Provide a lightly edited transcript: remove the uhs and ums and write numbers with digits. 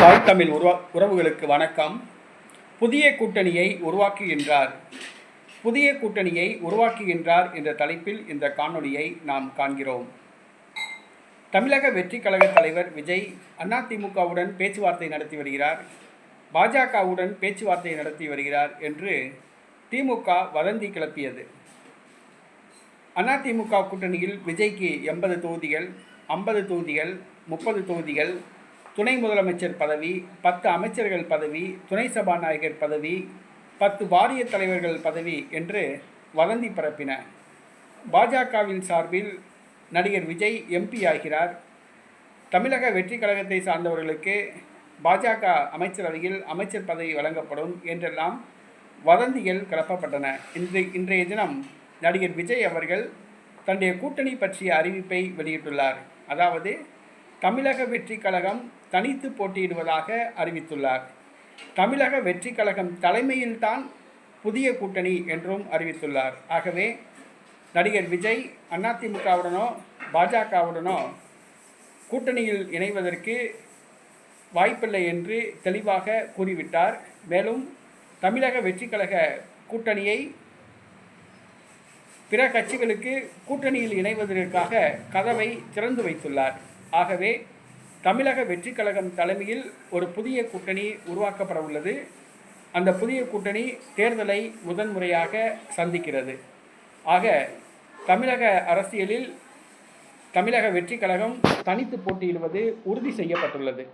தாய் தமிழ் உறவுகளுக்கு வணக்கம். புதிய கூட்டணியை உருவாக்குகின்றார் என்ற தலைப்பில் இந்த காணொளியை நாம் காண்கிறோம். தமிழக வெற்றி கழக தலைவர் விஜய் அதிமுகவுடன் பேச்சுவார்த்தை நடத்தி வருகிறார், பாஜகவுடன் பேச்சுவார்த்தை நடத்தி வருகிறார் என்று திமுக வதந்தி கிளப்பியது. அதிமுக கூட்டணியில் விஜய்க்கு 80 தொகுதிகள், 50 தொகுதிகள், 30 தொகுதிகள், துணை முதலமைச்சர் பதவி, 10 அமைச்சர்கள் பதவி, துணை சபாநாயகர் பதவி, 10 வாரிய தலைவர்கள் பதவி என்று வதந்தி பரப்பின. பாஜகவின் சார்பில் நடிகர் விஜய் எம்பி ஆகிறார், தமிழக வெற்றி கழகத்தை சார்ந்தவர்களுக்கு பாஜக அமைச்சரவையில் அமைச்சர் பதவி வழங்கப்படும் என்றெல்லாம் வதந்திகள் கிளப்பப்பட்டன. இன்றைய தினம் நடிகர் விஜய் அவர்கள் தன்னுடைய கூட்டணி பற்றிய அறிவிப்பை வெளியிட்டுள்ளார். அதாவது தமிழக வெற்றி கழகம் தனித்து போட்டியிடுவதாக அறிவித்துள்ளார். தமிழக வெற்றி கழகம் தலைமையில்தான் புதிய கூட்டணி என்றும் அறிவித்துள்ளார். ஆகவே நடிகர் விஜய் அதிமுகவுடனோ பாஜகவுடனோ கூட்டணியில் இணைவதற்கு வாய்ப்பில்லை என்று தெளிவாக கூறிவிட்டார். மேலும் தமிழக வெற்றி கழக கூட்டணியை பிற கட்சிகளுக்கு கூட்டணியில் இணைவதற்காக கதவை திறந்து வைத்துள்ளார். ஆகவே தமிழக வெற்றி கழகம் தலைமையில் ஒரு புதிய கூட்டணி உருவாக்கப்பட உள்ளது. அந்த புதிய கூட்டணி தேர்தலை முதன்முறையாக சந்திக்கிறது. ஆக தமிழக அரசியலில் தமிழக வெற்றி கழகம் தனித்து போட்டியிடுவது உறுதி செய்யப்பட்டுள்ளது.